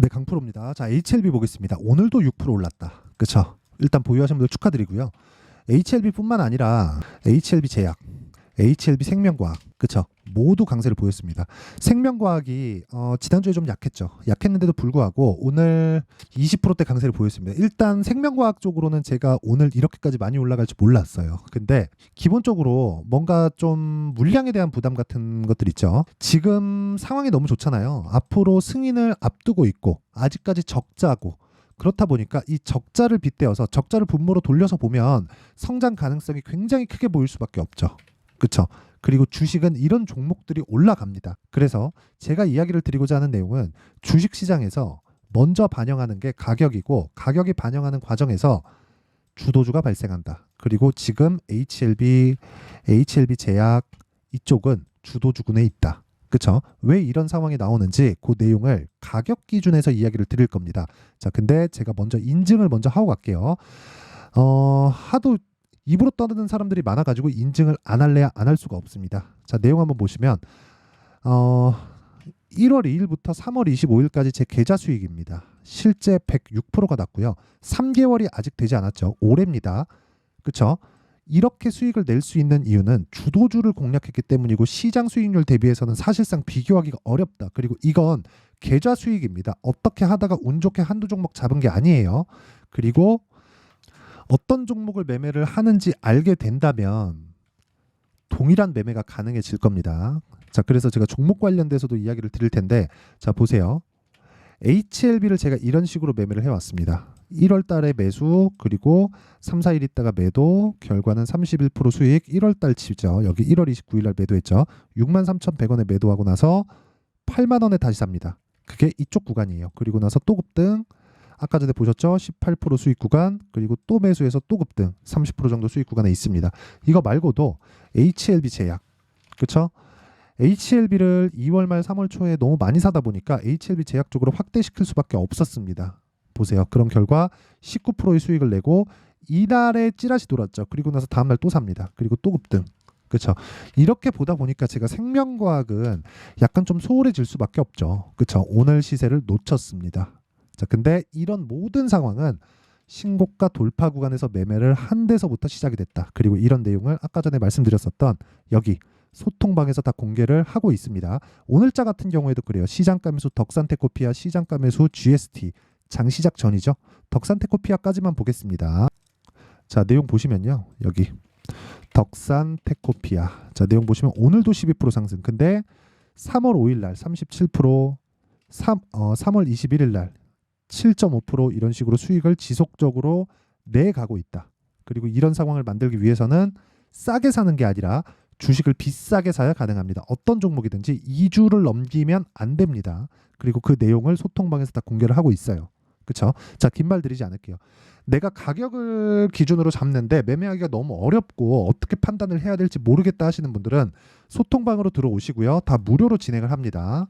네, 강프로입니다. 자, HLB 보겠습니다. 오늘도 6% 올랐다. 그쵸? 일단 보유하신 분들 축하드리고요. HLB뿐만 아니라 HLB 제약, HLB 생명과학, 그쵸? 모두 강세를 보였습니다. 생명과학이 지난주에 좀 약했죠. 약했는데도 불구하고 오늘 20%대 강세를 보였습니다. 일단 생명과학 쪽으로는 제가 오늘 이렇게까지 많이 올라갈 줄 몰랐어요. 근데 기본적으로 뭔가 좀 물량에 대한 부담 같은 것들 있죠. 지금 상황이 너무 좋잖아요. 앞으로 승인을 앞두고 있고 아직까지 적자고, 그렇다 보니까 이 적자를 빗대어서 적자를 분모로 돌려서 보면 성장 가능성이 굉장히 크게 보일 수밖에 없죠. 그렇죠? 그리고 주식은 이런 종목들이 올라갑니다. 그래서 제가 이야기를 드리고자 하는 내용은 주식시장에서 먼저 반영하는 게 가격이고, 가격이 반영하는 과정에서 주도주가 발생한다. 그리고 지금 HLB 제약 이쪽은 주도주군에 있다. 그쵸? 왜 이런 상황이 나오는지 그 내용을 가격 기준에서 이야기를 드릴 겁니다. 자, 근데 제가 먼저 인증을 먼저 하고 갈게요. 하도 입으로 떠드는 사람들이 많아가지고 인증을 안 할래야 안 할 수가 없습니다. 자, 내용 한번 보시면 1월 2일부터 3월 25일까지 제 계좌 수익입니다. 실제 106%가 났고요. 3개월이 아직 되지 않았죠. 올해입니다. 그쵸? 이렇게 수익을 낼 수 있는 이유는 주도주를 공략했기 때문이고, 시장 수익률 대비해서는 사실상 비교하기가 어렵다. 그리고 이건 계좌 수익입니다. 어떻게 하다가 운 좋게 한두 종목 잡은 게 아니에요. 그리고 어떤 종목을 매매를 하는지 알게 된다면 동일한 매매가 가능해질 겁니다. 자, 그래서 제가 종목 관련돼서도 이야기를 드릴 텐데, 자, 보세요. HLB를 제가 이런 식으로 매매를 해왔습니다. 1월 달에 매수, 그리고 3, 4일 있다가 매도, 결과는 31% 수익. 1월 달 치죠. 여기 1월 29일 날 매도했죠. 63,100원에 매도하고 나서 8만 원에 다시 삽니다. 그게 이쪽 구간이에요. 그리고 나서 또 급등. 아까 전에 보셨죠? 18% 수익 구간, 그리고 또 매수해서 또 급등, 30% 정도 수익 구간에 있습니다. 이거 말고도 HLB 제약, 그쵸? HLB를 2월 말 3월 초에 너무 많이 사다 보니까 HLB 제약 쪽으로 확대시킬 수밖에 없었습니다. 보세요. 그런 결과 19%의 수익을 내고 이날에 찌라시 돌았죠. 그리고 나서 다음날 또 삽니다. 그리고 또 급등. 그렇죠. 이렇게 보다 보니까 제가 생명과학은 약간 좀 소홀해질 수밖에 없죠. 그렇죠. 오늘 시세를 놓쳤습니다. 자, 근데 이런 모든 상황은 신고가 돌파 구간에서 매매를 한 데서부터 시작이 됐다. 그리고 이런 내용을 아까 전에 말씀드렸었던 여기 소통방에서 다 공개를 하고 있습니다. 오늘자 같은 경우에도 그래요. 시장가 매수 덕산테코피아, 시장가 매수 GST, 장시작 전이죠. 덕산테코피아까지만 보겠습니다. 자, 내용 보시면요. 여기 덕산테코피아. 자, 내용 보시면 오늘도 12% 상승. 근데 3월 5일 날 37%, 3월 21일 날 7.5% 이런 식으로 수익을 지속적으로 내가고 있다. 그리고 이런 상황을 만들기 위해서는 싸게 사는 게 아니라 주식을 비싸게 사야 가능합니다. 어떤 종목이든지 2주를 넘기면 안 됩니다. 그리고 그 내용을 소통방에서 다 공개를 하고 있어요. 그렇죠? 자, 긴 말 드리지 않을게요. 내가 가격을 기준으로 잡는데 매매하기가 너무 어렵고 어떻게 판단을 해야 될지 모르겠다 하시는 분들은 소통방으로 들어오시고요. 다 무료로 진행을 합니다.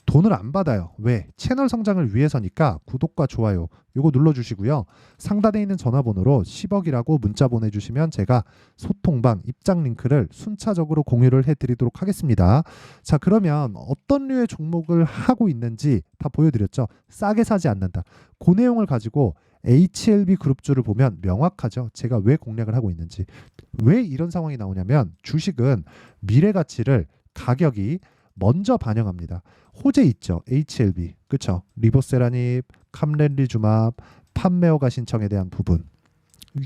돈을 안 받아요. 왜? 채널 성장을 위해서니까 구독과 좋아요 요거 눌러주시고요. 상단에 있는 전화번호로 10억이라고 문자 보내주시면 제가 소통방 입장 링크를 순차적으로 공유를 해드리도록 하겠습니다. 자, 그러면 어떤 류의 종목을 하고 있는지 다 보여드렸죠. 싸게 사지 않는다. 그 내용을 가지고 HLB 그룹주를 보면 명확하죠. 제가 왜 공략을 하고 있는지. 왜 이런 상황이 나오냐면 주식은 미래 가치를 가격이 먼저 반영합니다. 호재 있죠. HLB. 그쵸? 리보세라닙, 캄렌리주맙, 판매허가 신청에 대한 부분.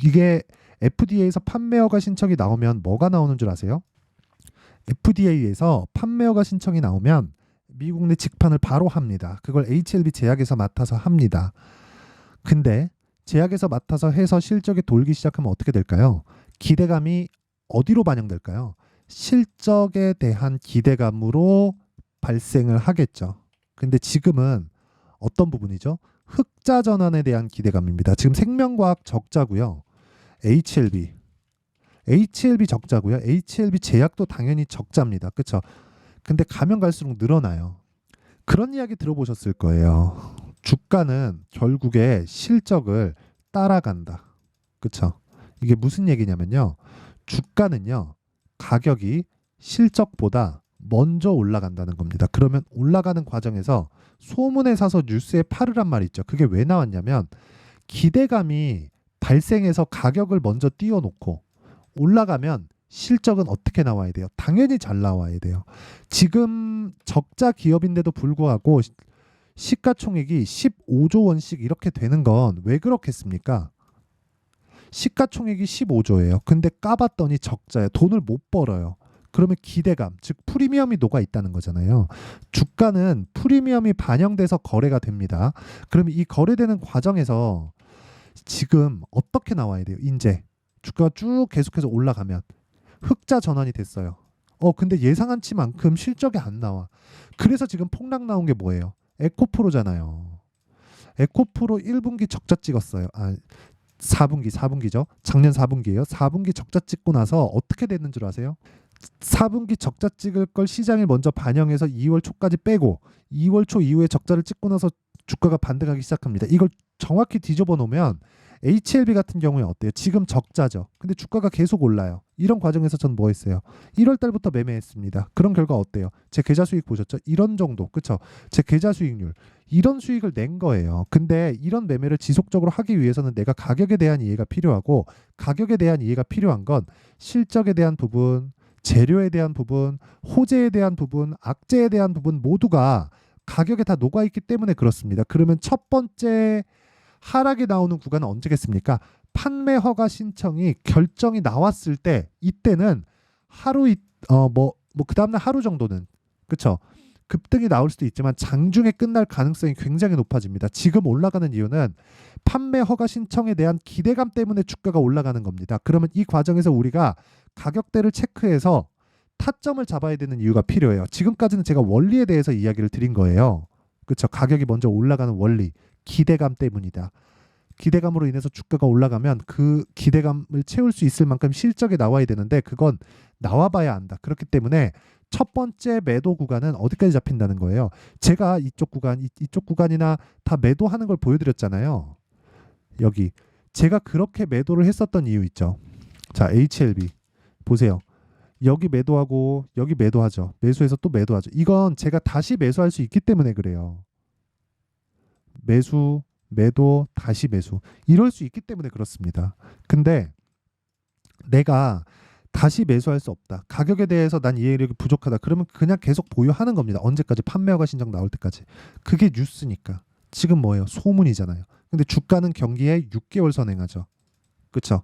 이게 FDA에서 판매허가 신청이 나오면 뭐가 나오는 줄 아세요? FDA에서 판매허가 신청이 나오면 미국 내 직판을 바로 합니다. 그걸 HLB 제약에서 맡아서 합니다. 근데 제약에서 맡아서 해서 실적이 돌기 시작하면 어떻게 될까요? 기대감이 어디로 반영될까요? 실적에 대한 기대감으로 발생을 하겠죠. 근데 지금은 어떤 부분이죠? 흑자 전환에 대한 기대감입니다. 지금 생명과학 적자고요. HLB 적자고요. HLB 제약도 당연히 적자입니다. 그렇죠? 근데 가면 갈수록 늘어나요. 그런 이야기 들어보셨을 거예요. 주가는 결국에 실적을 따라간다. 그렇죠? 이게 무슨 얘기냐면요. 주가는요. 가격이 실적보다 먼저 올라간다는 겁니다. 그러면 올라가는 과정에서 소문에 사서 뉴스에 팔으란 말이 있죠. 그게 왜 나왔냐면 기대감이 발생해서 가격을 먼저 띄워놓고 올라가면 실적은 어떻게 나와야 돼요? 당연히 잘 나와야 돼요. 지금 적자 기업인데도 불구하고 시가총액이 15조 원씩 이렇게 되는 건 왜 그렇겠습니까? 시가총액이 15조예요. 근데 까봤더니 적자예요. 돈을 못 벌어요. 그러면 기대감, 즉 프리미엄이 녹아 있다는 거잖아요. 주가는 프리미엄이 반영돼서 거래가 됩니다. 그러면 이 거래되는 과정에서 지금 어떻게 나와야 돼요? 이제 주가가 쭉 계속해서 올라가면 흑자 전환이 됐어요. 근데 예상한 치만큼 실적이 안 나와. 그래서 지금 폭락 나온 게 뭐예요? 에코프로잖아요. 에코프로 1분기 적자 찍었어요. 4분기죠. 작년 4분기예요. 4분기 적자 찍고 나서 어떻게 됐는 줄 아세요? 4분기 적자 찍을 걸 시장이 먼저 반영해서 2월 초까지 빼고 2월 초 이후에 적자를 찍고 나서 주가가 반등하기 시작합니다. 이걸 정확히 뒤집어 놓으면 HLB 같은 경우에 어때요? 지금 적자죠. 근데 주가가 계속 올라요. 이런 과정에서 전 뭐 했어요? 1월 달부터 매매했습니다. 그런 결과 어때요? 제 계좌 수익 보셨죠? 이런 정도. 그쵸? 제 계좌 수익률. 이런 수익을 낸 거예요. 근데 이런 매매를 지속적으로 하기 위해서는 내가 가격에 대한 이해가 필요하고 가격에 대한 이해가 필요한 건 실적에 대한 부분, 재료에 대한 부분, 호재에 대한 부분, 악재에 대한 부분 모두가 가격에 다 녹아있기 때문에 그렇습니다. 그러면 첫 번째 하락이 나오는 구간은 언제겠습니까? 판매 허가 신청이 결정이 나왔을 때 이때는 하루 그 다음날 하루 정도는 그쵸? 급등이 나올 수도 있지만 장중에 끝날 가능성이 굉장히 높아집니다. 지금 올라가는 이유는 판매 허가 신청에 대한 기대감 때문에 주가가 올라가는 겁니다. 그러면 이 과정에서 우리가 가격대를 체크해서 타점을 잡아야 되는 이유가 필요해요. 지금까지는 제가 원리에 대해서 이야기를 드린 거예요. 그렇죠? 가격이 먼저 올라가는 원리, 기대감 때문이다. 기대감으로 인해서 주가가 올라가면 그 기대감을 채울 수 있을 만큼 실적이 나와야 되는데 그건 나와봐야 안다. 그렇기 때문에 첫 번째 매도 구간은 어디까지 잡힌다는 거예요. 제가 이쪽 구간이나 다 매도하는 걸 보여드렸잖아요. 여기 제가 그렇게 매도를 했었던 이유 있죠. 자, HLB 보세요. 여기 매도하고 여기 매도하죠. 매수해서 또 매도하죠. 이건 제가 다시 매수할 수 있기 때문에 그래요. 매수, 매도, 다시 매수. 이럴 수 있기 때문에 그렇습니다. 근데 내가 다시 매수할 수 없다. 가격에 대해서 난 이해력이 부족하다. 그러면 그냥 계속 보유하는 겁니다. 언제까지? 판매허가 신청 나올 때까지. 그게 뉴스니까. 지금 뭐예요? 소문이잖아요. 근데 주가는 경기에 6개월 선행하죠. 그렇죠?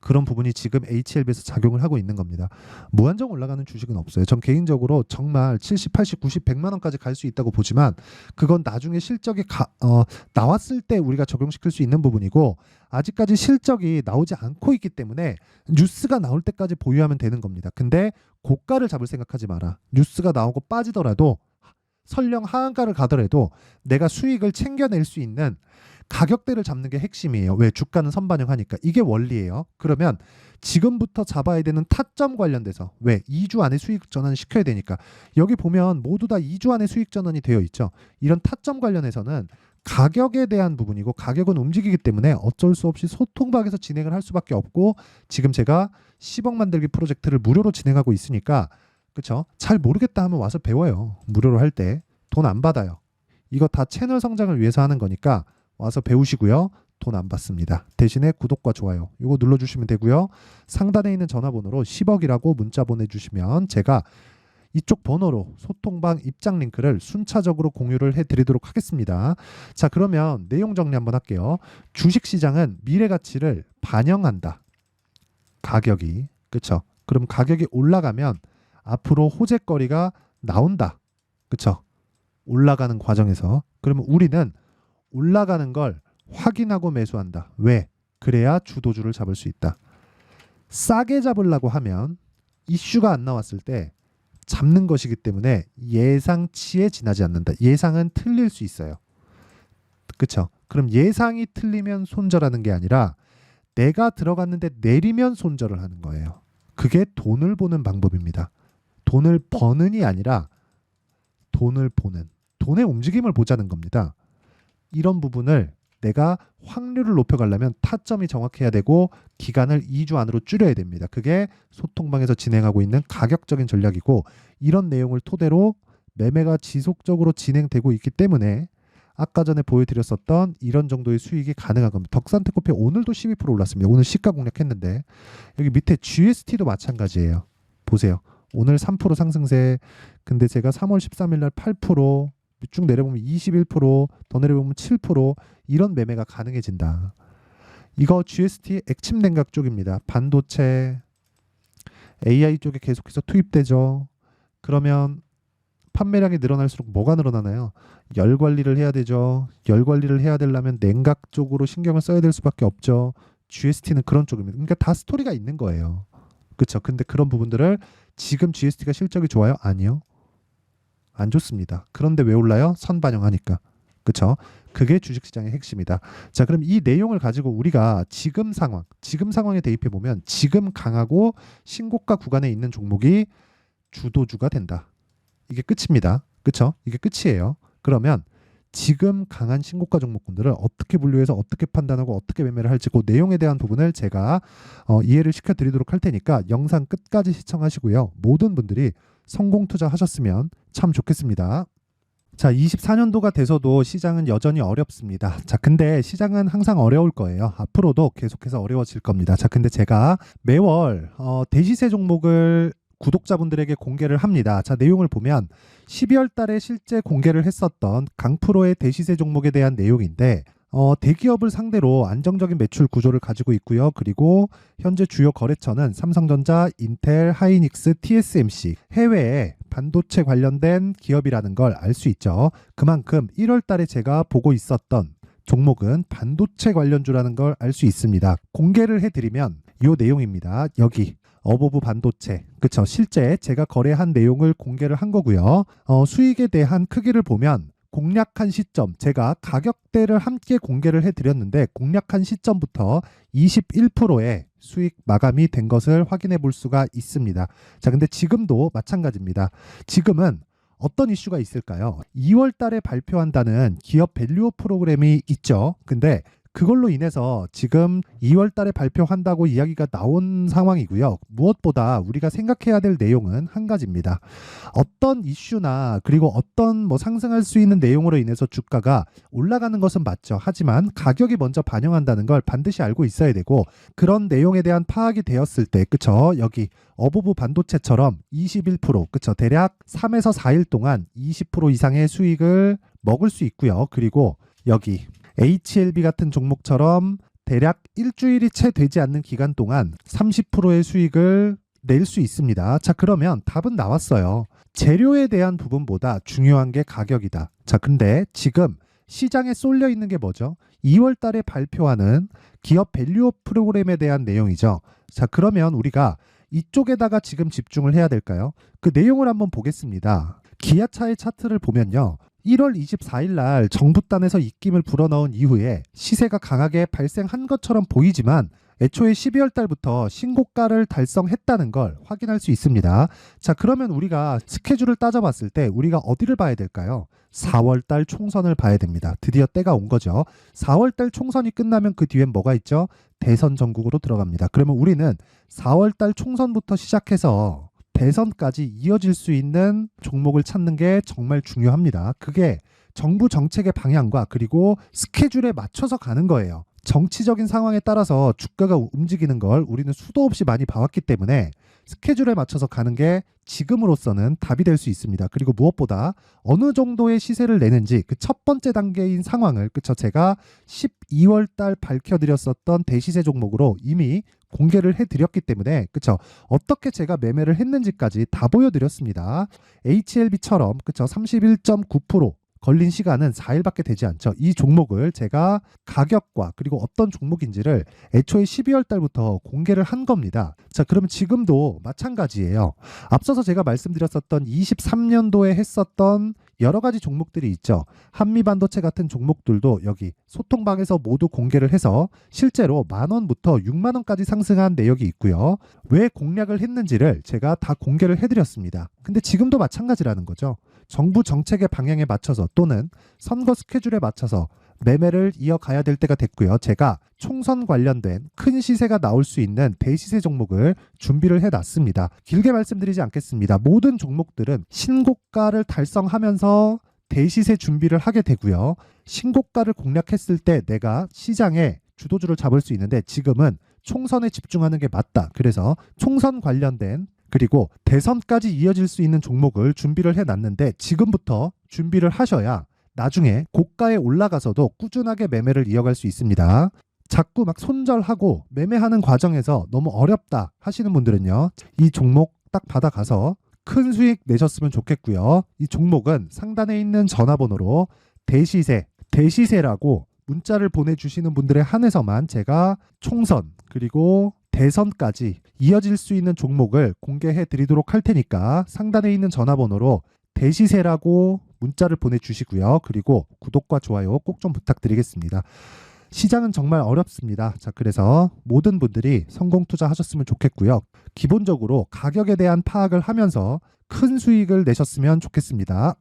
그런 부분이 지금 HLB에서 작용을 하고 있는 겁니다. 무한정 올라가는 주식은 없어요. 전 개인적으로 정말 70, 80, 90, 100만 원까지 갈 수 있다고 보지만 그건 나중에 실적이 나왔을 때 우리가 적용시킬 수 있는 부분이고 아직까지 실적이 나오지 않고 있기 때문에 뉴스가 나올 때까지 보유하면 되는 겁니다. 근데 고가를 잡을 생각하지 마라. 뉴스가 나오고 빠지더라도 설령 하한가를 가더라도 내가 수익을 챙겨낼 수 있는 가격대를 잡는 게 핵심이에요. 왜? 주가는 선반영하니까. 이게 원리예요. 그러면 지금부터 잡아야 되는 타점 관련돼서 왜? 2주 안에 수익 전환을 시켜야 되니까. 여기 보면 모두 다 2주 안에 수익 전환이 되어 있죠. 이런 타점 관련해서는 가격에 대한 부분이고 가격은 움직이기 때문에 어쩔 수 없이 소통박에서 진행을 할 수밖에 없고 지금 제가 10억 만들기 프로젝트를 무료로 진행하고 있으니까 그쵸? 잘 모르겠다 하면 와서 배워요. 무료로 할 때 돈 안 받아요. 이거 다 채널 성장을 위해서 하는 거니까 와서 배우시고요. 돈 안 받습니다. 대신에 구독과 좋아요 이거 눌러주시면 되고요. 상단에 있는 전화번호로 10억이라고 문자 보내주시면 제가 이쪽 번호로 소통방 입장 링크를 순차적으로 공유를 해드리도록 하겠습니다. 자, 그러면 내용 정리 한번 할게요. 주식시장은 미래가치를 반영한다. 가격이. 그쵸? 그럼 가격이 올라가면 앞으로 호재거리가 나온다. 그쵸? 올라가는 과정에서. 그러면 우리는 올라가는 걸 확인하고 매수한다. 왜? 그래야 주도주를 잡을 수 있다. 싸게 잡으려고 하면 이슈가 안 나왔을 때 잡는 것이기 때문에 예상치에 지나지 않는다. 예상은 틀릴 수 있어요. 그쵸? 그럼 예상이 틀리면 손절하는 게 아니라 내가 들어갔는데 내리면 손절을 하는 거예요. 그게 돈을 보는 방법입니다. 돈을 버는이 아니라 돈을 보는, 돈의 움직임을 보자는 겁니다. 이런 부분을 내가 확률을 높여가려면 타점이 정확해야 되고 기간을 2주 안으로 줄여야 됩니다. 그게 소통방에서 진행하고 있는 가격적인 전략이고 이런 내용을 토대로 매매가 지속적으로 진행되고 있기 때문에 아까 전에 보여드렸었던 이런 정도의 수익이 가능한 겁니다. 덕산테크피 오늘도 12% 올랐습니다. 오늘 시가 공략했는데 여기 밑에 GST도 마찬가지예요. 보세요. 오늘 3% 상승세. 근데 제가 3월 13일 날 8%, 쭉 내려보면 21%, 더 내려보면 7% 이런 매매가 가능해진다. 이거 GST 액침 냉각 쪽입니다. 반도체, AI 쪽에 계속해서 투입되죠. 그러면 판매량이 늘어날수록 뭐가 늘어나나요? 열 관리를 해야 되죠. 열 관리를 해야 되려면 냉각 쪽으로 신경을 써야 될 수밖에 없죠. GST는 그런 쪽입니다. 그러니까 다 스토리가 있는 거예요. 그렇죠. 근데 그런 부분들을 지금 GST가 실적이 좋아요? 아니요. 안 좋습니다. 그런데 왜 올라요? 선반영하니까. 그렇죠. 그게 주식시장의 핵심이다. 자, 그럼 이 내용을 가지고 우리가 지금 상황에 대입해 보면 지금 강하고 신고가 구간에 있는 종목이 주도주가 된다. 이게 끝입니다. 그렇죠? 이게 끝이에요. 그러면 지금 강한 신고가 종목군들을 어떻게 분류해서 어떻게 판단하고 어떻게 매매를 할지 그 내용에 대한 부분을 제가 이해를 시켜드리도록 할 테니까 영상 끝까지 시청하시고요. 모든 분들이 성공 투자하셨으면 참 좋겠습니다. 자, 24년도가 돼서도 시장은 여전히 어렵습니다. 자, 근데 시장은 항상 어려울 거예요. 앞으로도 계속해서 어려워질 겁니다. 자, 근데 제가 매월 대시세 종목을 구독자분들에게 공개를 합니다. 자, 내용을 보면 12월 달에 실제 공개를 했었던 강프로의 대시세 종목에 대한 내용인데 대기업을 상대로 안정적인 매출 구조를 가지고 있고요. 그리고 현재 주요 거래처는 삼성전자, 인텔, 하이닉스, TSMC, 해외에 반도체 관련된 기업이라는 걸 알 수 있죠. 그만큼 1월 달에 제가 보고 있었던 종목은 반도체 관련주라는 걸 알 수 있습니다. 공개를 해드리면 이 내용입니다. 여기 어보브 반도체, 그쵸? 실제 제가 거래한 내용을 공개를 한 거고요. 수익에 대한 크기를 보면 공략한 시점, 제가 가격대를 함께 공개를 해드렸는데 공략한 시점부터 21%의 수익 마감이 된 것을 확인해 볼 수가 있습니다. 자, 근데 지금도 마찬가지입니다. 지금은 어떤 이슈가 있을까요? 2월 달에 발표한다는 기업 밸류업 프로그램이 있죠. 근데 그걸로 인해서 지금 2월 달에 발표한다고 이야기가 나온 상황이고요. 무엇보다 우리가 생각해야 될 내용은 한 가지입니다. 어떤 이슈나 그리고 어떤 상승할 수 있는 내용으로 인해서 주가가 올라가는 것은 맞죠. 하지만 가격이 먼저 반영한다는 걸 반드시 알고 있어야 되고 그런 내용에 대한 파악이 되었을 때 그쵸? 여기 어보브 반도체처럼 21% 그쵸? 대략 3에서 4일 동안 20% 이상의 수익을 먹을 수 있고요. 그리고 여기 HLB 같은 종목처럼 대략 일주일이 채 되지 않는 기간 동안 30%의 수익을 낼 수 있습니다. 자, 그러면 답은 나왔어요. 재료에 대한 부분보다 중요한 게 가격이다. 자, 근데 지금 시장에 쏠려 있는 게 뭐죠? 2월 달에 발표하는 기업 밸류업 프로그램에 대한 내용이죠. 자, 그러면 우리가 이쪽에다가 지금 집중을 해야 될까요? 그 내용을 한번 보겠습니다. 기아차의 차트를 보면요. 1월 24일 날 정부단에서 입김을 불어넣은 이후에 시세가 강하게 발생한 것처럼 보이지만 애초에 12월 달부터 신고가를 달성했다는 걸 확인할 수 있습니다. 자, 그러면 우리가 스케줄을 따져봤을 때 우리가 어디를 봐야 될까요? 4월 달 총선을 봐야 됩니다. 드디어 때가 온 거죠. 4월 달 총선이 끝나면 그 뒤엔 뭐가 있죠? 대선 전국으로 들어갑니다. 그러면 우리는 4월 달 총선부터 시작해서 대선까지 이어질 수 있는 종목을 찾는 게 정말 중요합니다. 그게 정부 정책의 방향과 그리고 스케줄에 맞춰서 가는 거예요. 정치적인 상황에 따라서 주가가 움직이는 걸 우리는 수도 없이 많이 봐왔기 때문에 스케줄에 맞춰서 가는 게 지금으로서는 답이 될 수 있습니다. 그리고 무엇보다 어느 정도의 시세를 내는지 그 첫 번째 단계인 상황을 그쵸 제가 12월 달 밝혀드렸었던 대시세 종목으로 이미 공개를 해드렸기 때문에 그쵸 어떻게 제가 매매를 했는지까지 다 보여드렸습니다. HLB처럼 그쵸 31.9% 걸린 시간은 4일밖에 되지 않죠. 이 종목을 제가 가격과 그리고 어떤 종목인지를 애초에 12월 달부터 공개를 한 겁니다. 자, 그러면 지금도 마찬가지예요. 앞서서 제가 말씀드렸었던 23년도에 했었던 여러 가지 종목들이 있죠. 한미반도체 같은 종목들도 여기 소통방에서 모두 공개를 해서 실제로 10,000원부터 60,000원까지 상승한 내역이 있고요. 왜 공략을 했는지를 제가 다 공개를 해드렸습니다. 근데 지금도 마찬가지라는 거죠. 정부 정책의 방향에 맞춰서 또는 선거 스케줄에 맞춰서 매매를 이어가야 될 때가 됐고요. 제가 총선 관련된 큰 시세가 나올 수 있는 대시세 종목을 준비를 해놨습니다. 길게 말씀드리지 않겠습니다. 모든 종목들은 신고가를 달성하면서 대시세 준비를 하게 되고요. 신고가를 공략했을 때 내가 시장에 주도주를 잡을 수 있는데 지금은 총선에 집중하는 게 맞다. 그래서 총선 관련된 그리고 대선까지 이어질 수 있는 종목을 준비를 해놨는데 지금부터 준비를 하셔야 나중에 고가에 올라가서도 꾸준하게 매매를 이어갈 수 있습니다. 자꾸 막 손절하고 매매하는 과정에서 너무 어렵다 하시는 분들은요. 이 종목 딱 받아가서 큰 수익 내셨으면 좋겠고요. 이 종목은 상단에 있는 전화번호로 대시세라고 문자를 보내주시는 분들에 한해서만 제가 총선 그리고 대선까지 이어질 수 있는 종목을 공개해 드리도록 할 테니까 상단에 있는 전화번호로 대시세라고 문자를 보내주시고요. 그리고 구독과 좋아요 꼭 좀 부탁드리겠습니다. 시장은 정말 어렵습니다. 자, 그래서 모든 분들이 성공 투자하셨으면 좋겠고요. 기본적으로 가격에 대한 파악을 하면서 큰 수익을 내셨으면 좋겠습니다.